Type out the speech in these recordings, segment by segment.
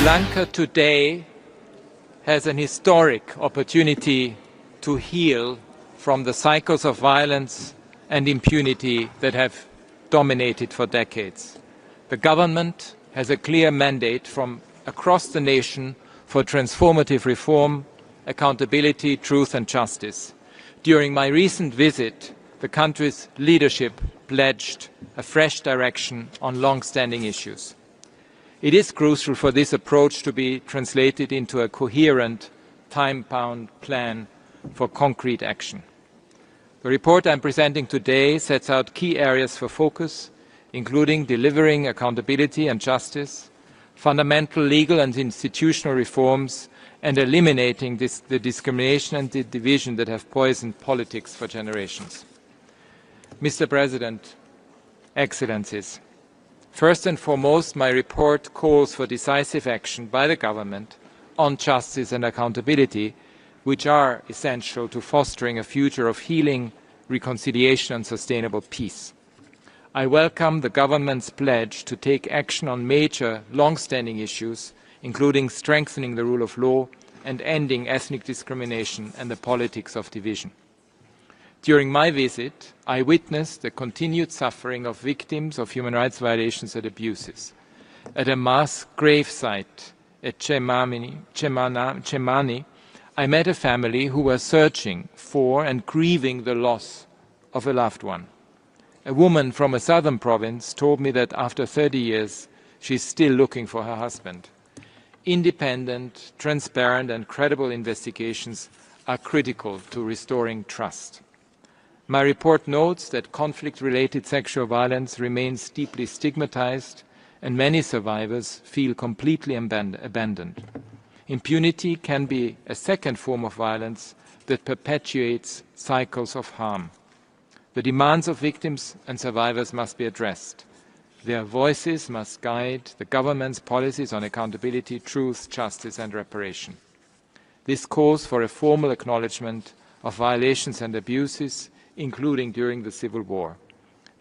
Lanka today has an historic opportunity to heal from the cycles of violence and impunity that have dominated for decades. The government has a clear mandate from across the nation for transformative reform, accountability, truth and justice. During my recent visit, the country's leadership pledged a fresh direction on long-standing issues. It is crucial for this approach to be translated into a coherent, time-bound plan for concrete action. The report I am presenting today sets out key areas for focus, including delivering accountability and justice, fundamental legal and institutional reforms, and eliminating the discrimination and the division that have poisoned politics for generations. Mr. President, Excellencies, first and foremost, my report calls for decisive action by the government on justice and accountability, which are essential to fostering a future of healing, reconciliation and sustainable peace. I welcome the government's pledge to take action on major, long-standing issues, including strengthening the rule of law and ending ethnic discrimination and the politics of division. During my visit, I witnessed the continued suffering of victims of human rights violations and abuses. At a mass gravesite at Chemani, I met a family who were searching for and grieving the loss of a loved one. A woman from a southern province told me that after 30 years, she is still looking for her husband. Independent, transparent and credible investigations are critical to restoring trust. My report notes that conflict-related sexual violence remains deeply stigmatized and many survivors feel completely abandoned. Impunity can be a second form of violence that perpetuates cycles of harm. The demands of victims and survivors must be addressed. Their voices must guide the government's policies on accountability, truth, justice and reparation. This calls for a formal acknowledgement of violations and abuses, including during the civil war.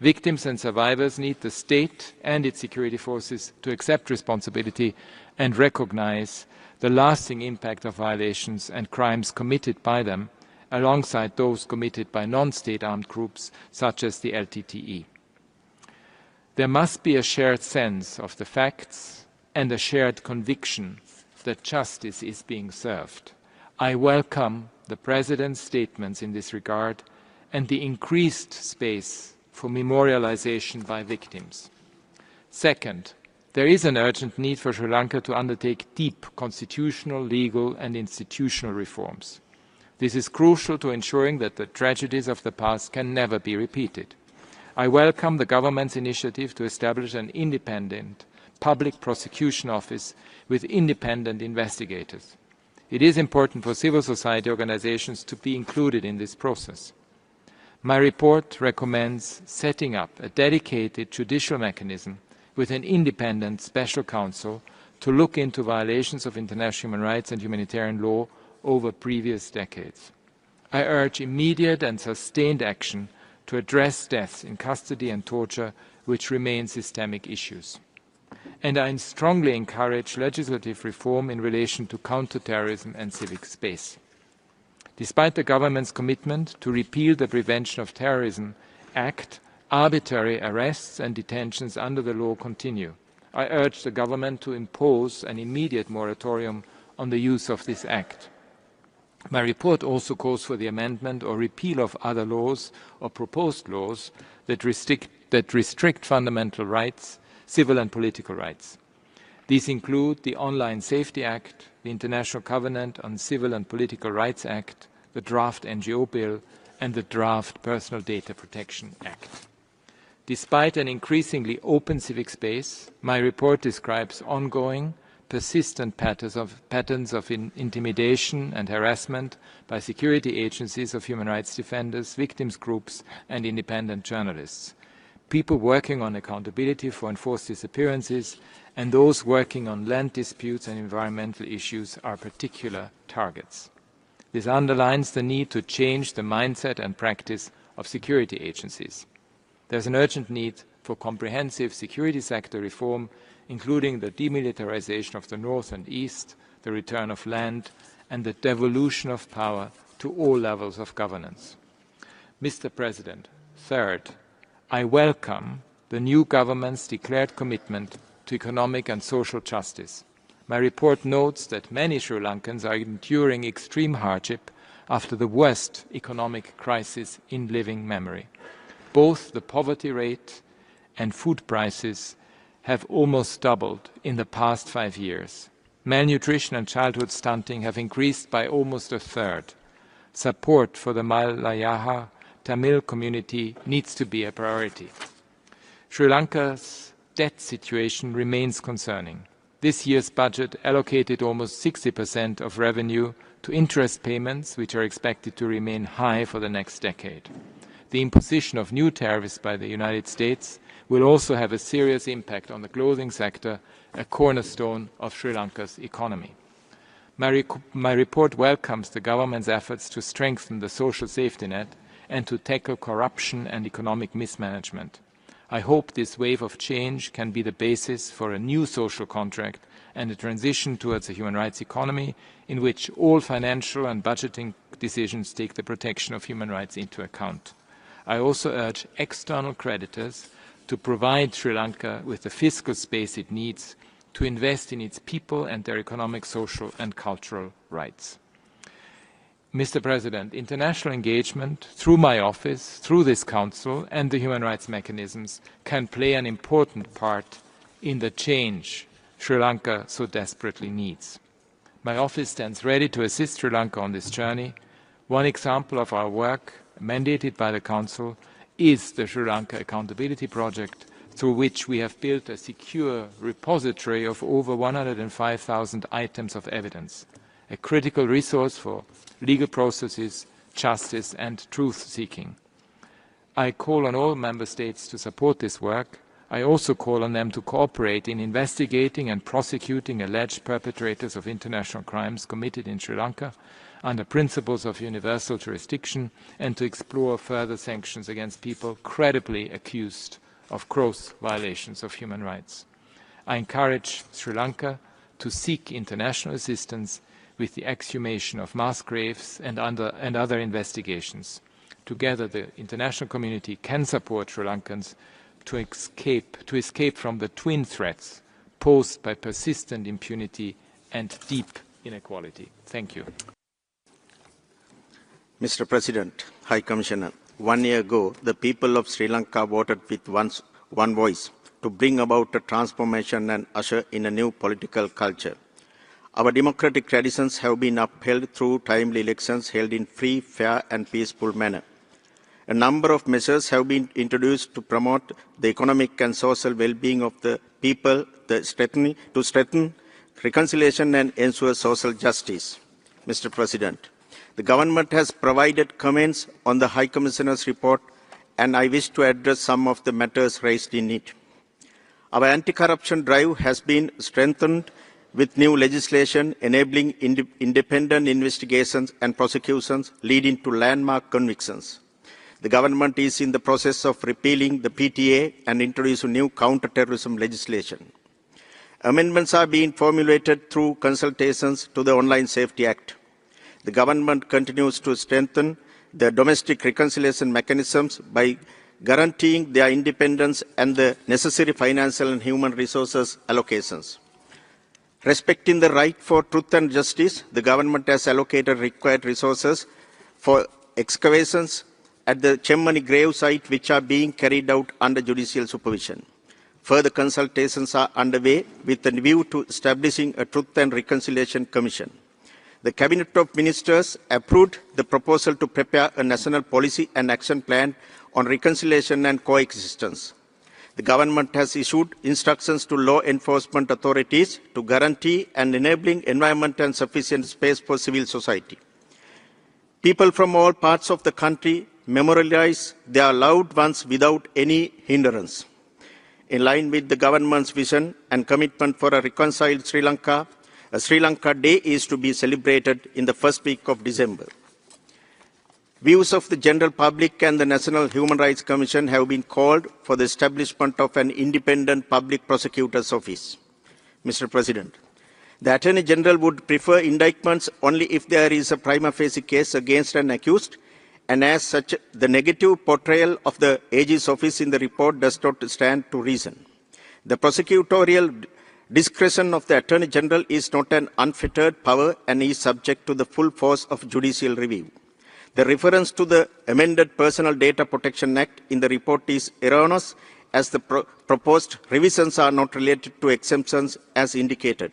Victims and survivors need the state and its security forces to accept responsibility and recognize the lasting impact of violations and crimes committed by them, alongside those committed by non-state armed groups such as the LTTE. There must be a shared sense of the facts and a shared conviction that justice is being served. I welcome the President's statements in this regard and the increased space for memorialization by victims. Second, there is an urgent need for Sri Lanka to undertake deep constitutional, legal and institutional reforms. This is crucial to ensuring that the tragedies of the past can never be repeated. I welcome the government's initiative to establish an independent public prosecution office with independent investigators. It is important for civil society organizations to be included in this process. My report recommends setting up a dedicated judicial mechanism with an independent special counsel to look into violations of international human rights and humanitarian law over previous decades. I urge immediate and sustained action to address deaths in custody and torture, which remain systemic issues. And I strongly encourage legislative reform in relation to counter-terrorism and civic space. Despite the government's commitment to repeal the Prevention of Terrorism Act, arbitrary arrests and detentions under the law continue. I urge the government to impose an immediate moratorium on the use of this act. My report also calls for the amendment or repeal of other laws or proposed laws that restrict fundamental rights, civil and political rights. These include the Online Safety Act, the International Covenant on Civil and Political Rights Act, the draft NGO Bill, and the draft Personal Data Protection Act. Despite an increasingly open civic space, my report describes ongoing, persistent patterns of intimidation and harassment by security agencies of human rights defenders, victims groups, and independent journalists. People working on accountability for enforced disappearances and those working on land disputes and environmental issues are particular targets. This underlines the need to change the mindset and practice of security agencies. There is an urgent need for comprehensive security sector reform, including the demilitarization of the north and east, the return of land, and the devolution of power to all levels of governance. Mr. President, third, I welcome the new government's declared commitment to economic and social justice. My report notes that many Sri Lankans are enduring extreme hardship after the worst economic crisis in living memory. Both the poverty rate and food prices have almost doubled in the past 5 years. Malnutrition and childhood stunting have increased by almost a third. Support for the Malayaha Tamil community needs to be a priority. Sri Lanka's debt situation remains concerning. This year's budget allocated almost 60% of revenue to interest payments, which are expected to remain high for the next decade. The imposition of new tariffs by the United States will also have a serious impact on the clothing sector, a cornerstone of Sri Lanka's economy. My report welcomes the government's efforts to strengthen the social safety net and to tackle corruption and economic mismanagement. I hope this wave of change can be the basis for a new social contract and a transition towards a human rights economy in which all financial and budgeting decisions take the protection of human rights into account. I also urge external creditors to provide Sri Lanka with the fiscal space it needs to invest in its people and their economic, social and cultural rights. Mr. President, international engagement through my office, through this Council and the human rights mechanisms can play an important part in the change Sri Lanka so desperately needs. My office stands ready to assist Sri Lanka on this journey. One example of our work, mandated by the Council, is the Sri Lanka Accountability Project, through which we have built a secure repository of over 105,000 items of evidence, a critical resource for legal processes, justice and truth-seeking. I call on all Member States to support this work. I also call on them to cooperate in investigating and prosecuting alleged perpetrators of international crimes committed in Sri Lanka under principles of universal jurisdiction and to explore further sanctions against people credibly accused of gross violations of human rights. I encourage Sri Lanka to seek international assistance with the exhumation of mass graves and other investigations. Together, the international community can support Sri Lankans to escape from the twin threats posed by persistent impunity and deep inequality. Thank you. Mr. President, High Commissioner, 1 year ago, the people of Sri Lanka voted with one voice to bring about a transformation and usher in a new political culture. Our democratic traditions have been upheld through timely elections held in free, fair and peaceful manner. A number of measures have been introduced to promote the economic and social well-being of the people, to strengthen reconciliation and ensure social justice. Mr. President, the government has provided comments on the High Commissioner's report, and I wish to address some of the matters raised in it. Our anti-corruption drive has been strengthened with new legislation enabling independent investigations and prosecutions leading to landmark convictions. The government is in the process of repealing the PTA and introducing new counter-terrorism legislation. Amendments are being formulated through consultations to the Online Safety Act. The government continues to strengthen the domestic reconciliation mechanisms by guaranteeing their independence and the necessary financial and human resources allocations. Respecting the right for truth and justice, the government has allocated required resources for excavations at the Chemmani grave site, which are being carried out under judicial supervision. Further consultations are underway with a view to establishing a Truth and Reconciliation Commission. The Cabinet of Ministers approved the proposal to prepare a national policy and action plan on reconciliation and coexistence. The government has issued instructions to law enforcement authorities to guarantee and enabling environment and sufficient space for civil society. People from all parts of the country memorialize their loved ones without any hindrance. In line with the government's vision and commitment for a reconciled Sri Lanka, a Sri Lanka Day is to be celebrated in the first week of December. Views of the general public and the National Human Rights Commission have been called for the establishment of an independent public prosecutor's office. Mr. President, the Attorney General would prefer indictments only if there is a prima facie case against an accused, and as such, the negative portrayal of the AG's office in the report does not stand to reason. The prosecutorial discretion of the Attorney General is not an unfettered power and is subject to the full force of judicial review. The reference to the amended Personal Data Protection Act in the report is erroneous, as the proposed revisions are not related to exemptions as indicated.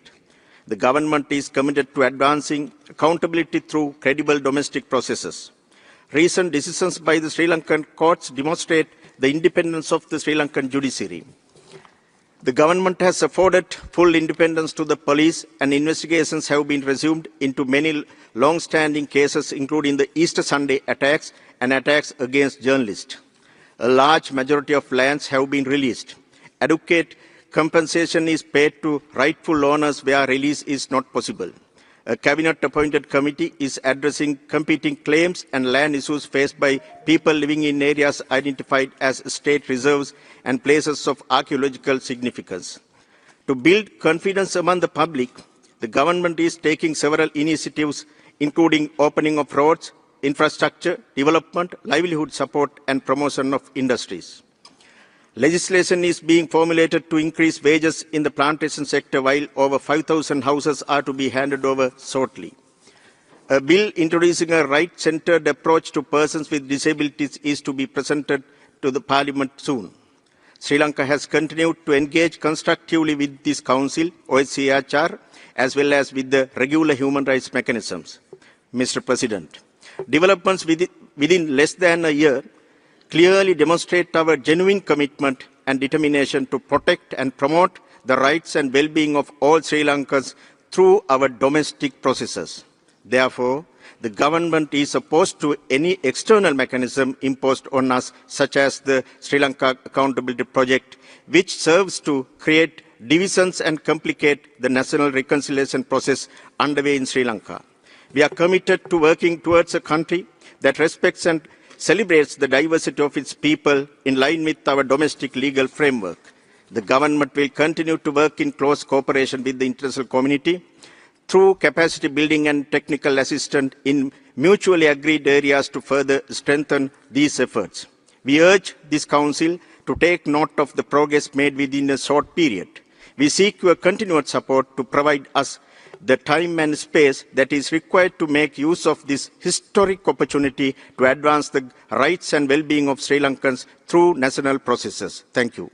The government is committed to advancing accountability through credible domestic processes. Recent decisions by the Sri Lankan courts demonstrate the independence of the Sri Lankan judiciary. The government has afforded full independence to the police, and investigations have been resumed into many long-standing cases, including the Easter Sunday attacks and attacks against journalists. A large majority of lands have been released. Adequate compensation is paid to rightful owners where release is not possible. A cabinet-appointed committee is addressing competing claims and land issues faced by people living in areas identified as state reserves and places of archaeological significance. To build confidence among the public, the government is taking several initiatives, including opening of roads, infrastructure, development, livelihood support, and promotion of industries. Legislation is being formulated to increase wages in the plantation sector, while over 5,000 houses are to be handed over shortly. A bill introducing a right-centered approach to persons with disabilities is to be presented to the Parliament soon. Sri Lanka has continued to engage constructively with this Council, OSCHR, as well as with the regular human rights mechanisms. Mr. President, developments within less than a year clearly demonstrate our genuine commitment and determination to protect and promote the rights and well-being of all Sri Lankans through our domestic processes. Therefore, the government is opposed to any external mechanism imposed on us, such as the Sri Lanka Accountability Project, which serves to create divisions and complicate the national reconciliation process underway in Sri Lanka. We are committed to working towards a country that respects and celebrates the diversity of its people in line with our domestic legal framework. The government will continue to work in close cooperation with the international community through capacity building and technical assistance in mutually agreed areas to further strengthen these efforts. We urge this Council to take note of the progress made within a short period. We seek your continued support to provide us the time and space that is required to make use of this historic opportunity to advance the rights and well-being of Sri Lankans through national processes. Thank you.